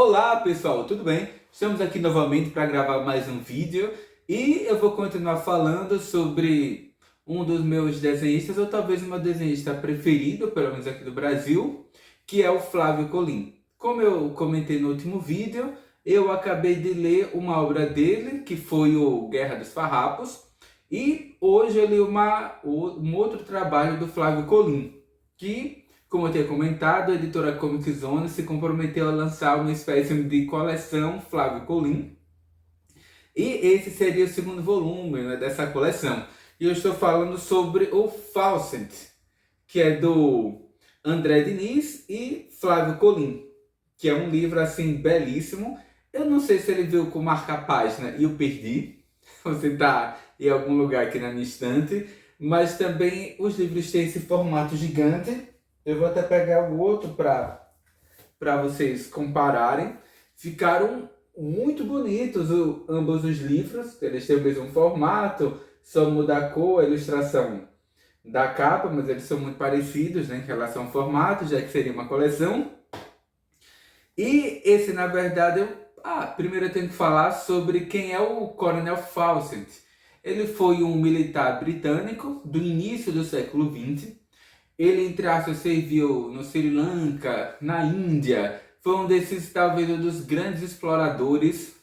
Olá pessoal, tudo bem? Estamos aqui novamente para gravar mais um vídeo e eu vou continuar falando sobre um dos meus desenhistas, ou talvez o meu desenhista preferido, pelo menos aqui do Brasil, que é o Flávio Colim. Como eu comentei no último vídeo, eu acabei de ler uma obra dele, que foi o Guerra dos Farrapos, e hoje eu li um outro trabalho do Flávio Colim, que, como eu tinha comentado, a editora Comic Zone se comprometeu a lançar uma espécie de coleção Flávio Colim. E esse seria o segundo volume, né, dessa coleção. E eu estou falando sobre o Fawcett, que é do André Diniz e Flávio Colim, que é um livro assim belíssimo. Eu não sei se ele veio com marca-página e eu perdi. Você está em algum lugar aqui na minha estante. Mas também os livros têm esse formato gigante. Eu vou até pegar o outro para vocês compararem. Ficaram muito bonitos ambos os livros. Eles têm o mesmo formato, só muda a cor, a ilustração da capa, mas eles são muito parecidos, né, em relação ao formato, já que seria uma coleção. E esse, na verdade, primeiro eu tenho que falar sobre quem é o Coronel Fawcett. Ele foi um militar britânico do início do século XX. Ele, entre aspas, serviu no Sri Lanka, na Índia. Foi um desses, talvez, um dos grandes exploradores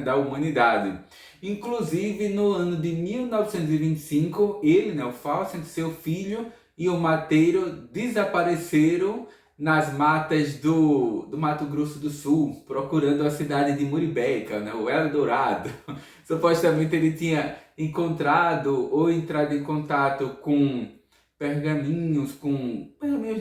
da humanidade. Inclusive, no ano de 1925, ele, né, o Fawcett, seu filho e o mateiro desapareceram nas matas do Mato Grosso do Sul, procurando a cidade de Muribeca, né, o Eldorado. Supostamente ele tinha encontrado ou entrado em contato com pergaminhos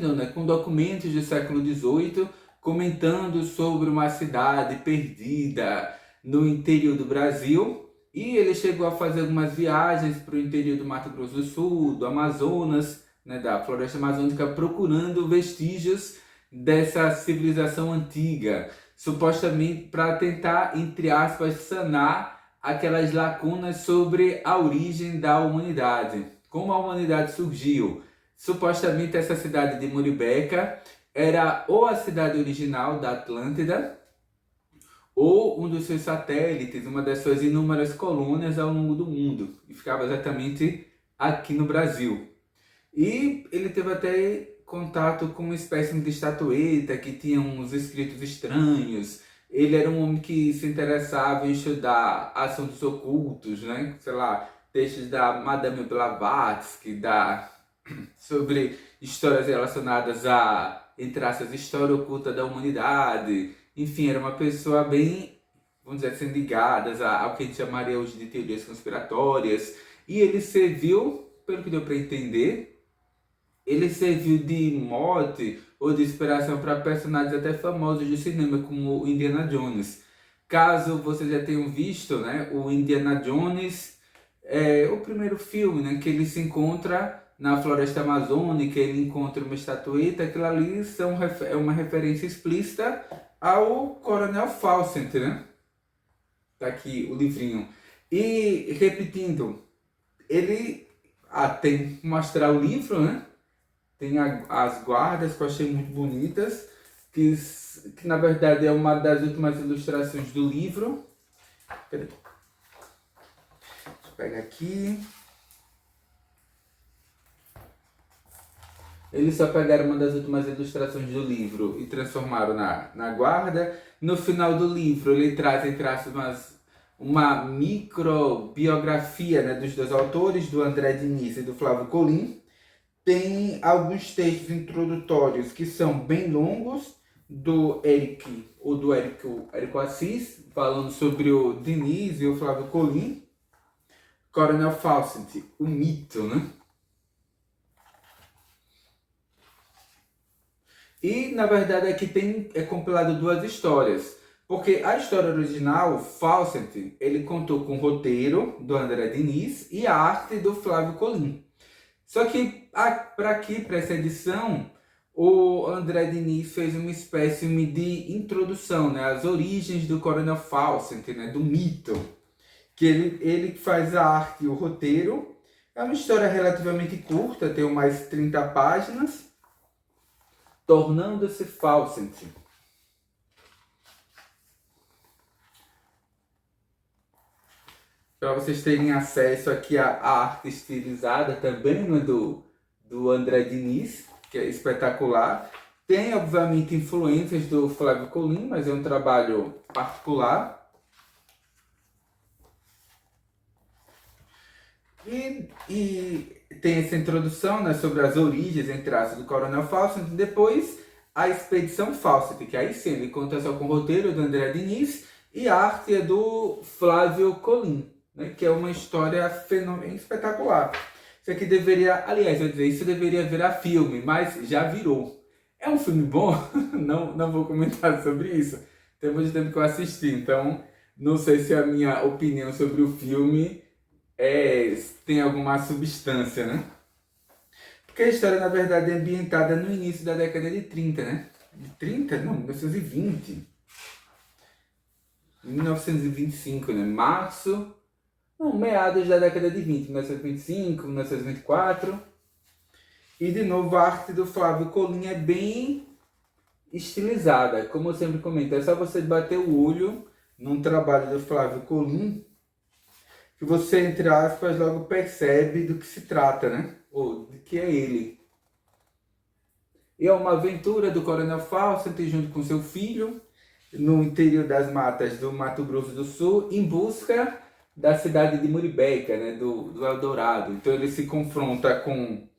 não, né? Com documentos do século XVIII, comentando sobre uma cidade perdida no interior do Brasil. E ele chegou a fazer algumas viagens para o interior do Mato Grosso do Sul, do Amazonas, né, da floresta amazônica, procurando vestígios dessa civilização antiga, supostamente para tentar, entre aspas, sanar aquelas lacunas sobre a origem da humanidade. Como a humanidade surgiu. Supostamente essa cidade de Muribeca era ou a cidade original da Atlântida, ou um dos seus satélites, uma das suas inúmeras colônias ao longo do mundo. E ficava exatamente aqui no Brasil. E ele teve até contato com uma espécie de estatueta que tinha uns escritos estranhos. Ele era um homem que se interessava em estudar assuntos ocultos, né? Sei lá, textos da Madame Blavatsky, sobre histórias relacionadas a, entre aspas, história oculta da humanidade. Enfim, era uma pessoa bem, vamos dizer assim, ligada ao que a gente chamaria hoje de teorias conspiratórias. E ele serviu, pelo que deu para entender, ele serviu de mote ou de inspiração para personagens até famosos do cinema, como o Indiana Jones. Caso vocês já tenham visto, né, o Indiana Jones, o primeiro filme, né, que ele se encontra na floresta amazônica, ele encontra uma estatueta, aquilo ali é uma referência explícita ao Coronel Fawcett, né? Tá aqui o livrinho. E, repetindo, ele tem que mostrar o livro, né? Tem as guardas que eu achei muito bonitas, que na verdade é uma das últimas ilustrações do livro. Deixa eu pegar aqui. Eles só pegaram uma das últimas ilustrações do livro e transformaram na guarda. No final do livro ele traz, entre aspas, uma microbiografia, né, dos dois autores, do André Diniz e do Flávio Colim. Tem alguns textos introdutórios que são bem longos, do Érico Assis, falando sobre o Diniz e o Flávio Colim. Coronel Fawcett, o mito, né? E, na verdade, aqui é compilado duas histórias. Porque a história original, Fawcett, ele contou com o roteiro do André Diniz e a arte do Flávio Colim. Só que, para essa edição, o André Diniz fez uma espécie de introdução, né, às origens do Coronel Fawcett, né, do mito. Que ele faz a arte e o roteiro. É uma história relativamente curta, tem umas 30 páginas. Tornando-se Fawcett. para vocês terem acesso aqui à arte estilizada também, né, do André Diniz, que é espetacular. Tem, obviamente, influências do Flávio Colim, mas é um trabalho particular. E tem essa introdução, né, sobre as origens, entre aspas, do Coronel Fawcett. Depois, a Expedição Fawcett, que aí sim, ele conta só com o roteiro do André Diniz e a arte é do Flávio Colim, né, que é uma história espetacular. Isso aqui deveria, aliás, eu dizer, isso deveria virar filme, mas já virou. É um filme bom? Não vou comentar sobre isso. Tem muito tempo que eu assisti, então não sei se a minha opinião sobre o filme tem alguma substância, né? Porque a história, na verdade, é ambientada no início da década de 30, né? De 30? Não, 1920. 1925, né? Março, não, meados da década de 20, 1925, 1924. E, de novo, a arte do Flávio Colim é bem estilizada. Como eu sempre comento, é só você bater o olho num trabalho do Flávio Colim que você, entre aspas, logo percebe do que se trata, né? Ou de que é ele. E é uma aventura do Coronel Fawcett junto com seu filho no interior das matas do Mato Grosso do Sul em busca da cidade de Muribeca, né? Do Eldorado. Então ele se confronta com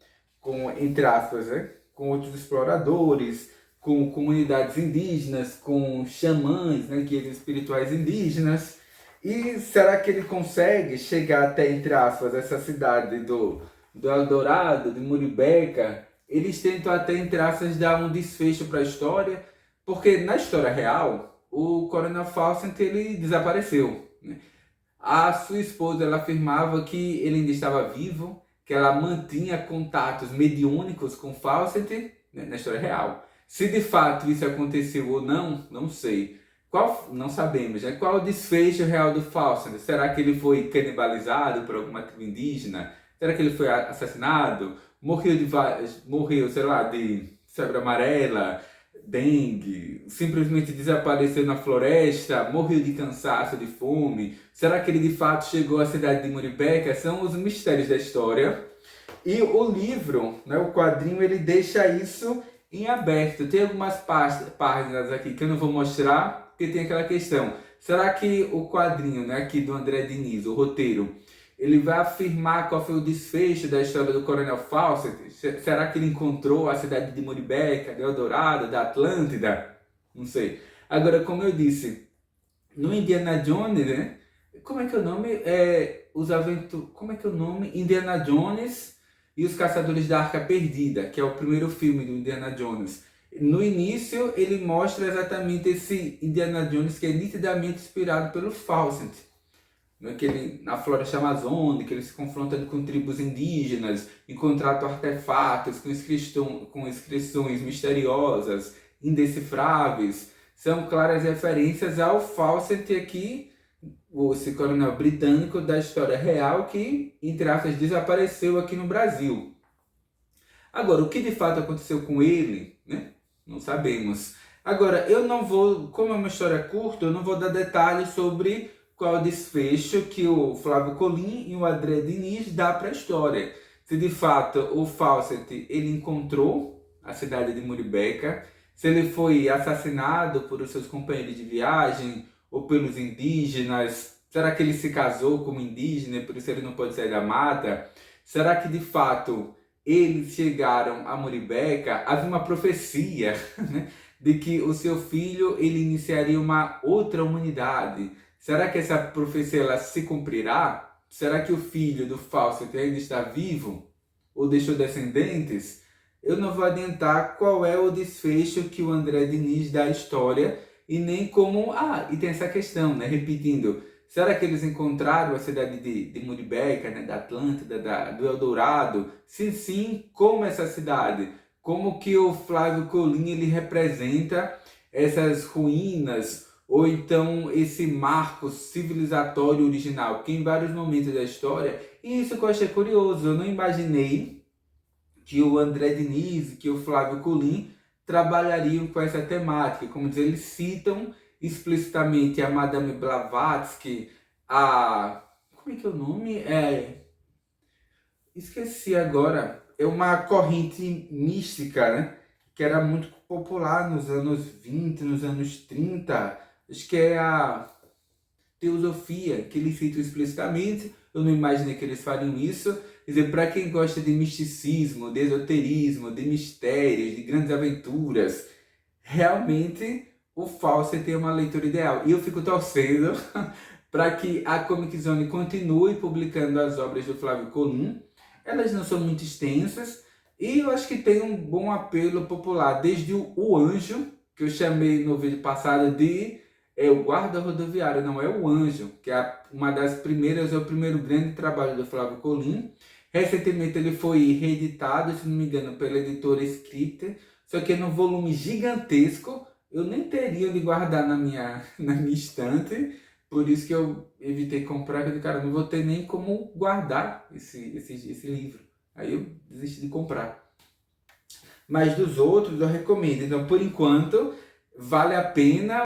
entre aspas, né? Com outros exploradores, com comunidades indígenas, com xamãs, né? Guias espirituais indígenas. E será que ele consegue chegar até, entre aspas, essa cidade do Eldorado, de Muribeca? Eles tentam até, entre aspas, dar um desfecho para a história, porque na história real, o Coronel Fawcett ele desapareceu, né? A sua esposa ela afirmava que ele ainda estava vivo, que ela mantinha contatos mediúnicos com Fawcett, né, na história real. Se de fato isso aconteceu ou não, não sei. Não sabemos, né? Qual o desfecho real do Fawcett? Será que ele foi canibalizado por alguma tribo indígena? Será que ele foi assassinado? Morreu, sei lá, de febre amarela, dengue, simplesmente desapareceu na floresta, morreu de cansaço, de fome? Será que ele de fato chegou à cidade de Muribeca? São os mistérios da história. E o livro, né, o quadrinho, ele deixa isso em aberto. Tem algumas páginas aqui que eu não vou mostrar, porque tem aquela questão. Será que o quadrinho, né, aqui do André Diniz, o roteiro, ele vai afirmar qual foi o desfecho da história do Coronel Fawcett? Será que ele encontrou a cidade de Muribeca, de Eldorado, da Atlântida? Não sei. Agora, como eu disse, no Indiana Jones, né? Como é que é o nome? Como é que é o nome? Indiana Jones e os Caçadores da Arca Perdida, que é o primeiro filme do Indiana Jones. No início, ele mostra exatamente esse Indiana Jones que é nitidamente inspirado pelo Fawcett. Que ele, na floresta amazônica, ele se confronta com tribos indígenas, encontrando artefatos com inscrições misteriosas, indecifráveis. São claras referências ao Fawcett aqui, esse coronel britânico da história real que, entre aspas, desapareceu aqui no Brasil. Agora, o que de fato aconteceu com ele, né? Não sabemos. Agora, eu não vou, como é uma história curta, eu não vou dar detalhes sobre qual é o desfecho que o Flávio Colim e o André Diniz dá para a história. Se de fato o Fawcett ele encontrou a cidade de Muribeca, se ele foi assassinado por os seus companheiros de viagem ou pelos indígenas, será que ele se casou como indígena e por isso ele não pode sair da mata? Será que de fato eles chegaram a Muribeca? Havia uma profecia, né, de que o seu filho ele iniciaria uma outra humanidade. Será que essa profecia ela se cumprirá? Será que o filho do Fawcett ainda está vivo? Ou deixou descendentes? Eu não vou adiantar qual é o desfecho que o André Diniz dá à história e nem como... e tem essa questão, né? Repetindo, será que eles encontraram a cidade de Muribeca, né? Da Atlântida, do Eldorado? Se sim, como essa cidade? Como que o Flávio Colim ele representa essas ruínas ou então esse marco civilizatório original, que em vários momentos da história, e isso que eu achei curioso, eu não imaginei que o André Diniz e que o Flávio Colim trabalhariam com essa temática. Como dizer, eles citam explicitamente a Madame Blavatsky, Como é que é o nome? Esqueci agora. É uma corrente mística, né? Que era muito popular nos anos 20, nos anos 30. Acho que é a teosofia, que eles citam explicitamente. Eu não imaginei que eles fariam isso. Quer dizer, para quem gosta de misticismo, de esoterismo, de mistérios, de grandes aventuras, realmente o Fawcett tem uma leitura ideal. E eu fico torcendo para que a Comic Zone continue publicando as obras do Flávio Colum. Elas não são muito extensas e eu acho que tem um bom apelo popular, desde o Anjo, que eu chamei no vídeo passado de o Guarda Rodoviário, não é o Anjo, que é uma das primeiras, é o primeiro grande trabalho do Flávio Colum. Recentemente ele foi reeditado, se não me engano, pela editora Scripter, só que é num volume gigantesco. Eu nem teria onde guardar na minha estante, por isso que eu evitei comprar, porque, cara, não vou ter nem como guardar esse livro. Aí eu desisti de comprar. Mas dos outros eu recomendo. Então, por enquanto, vale a pena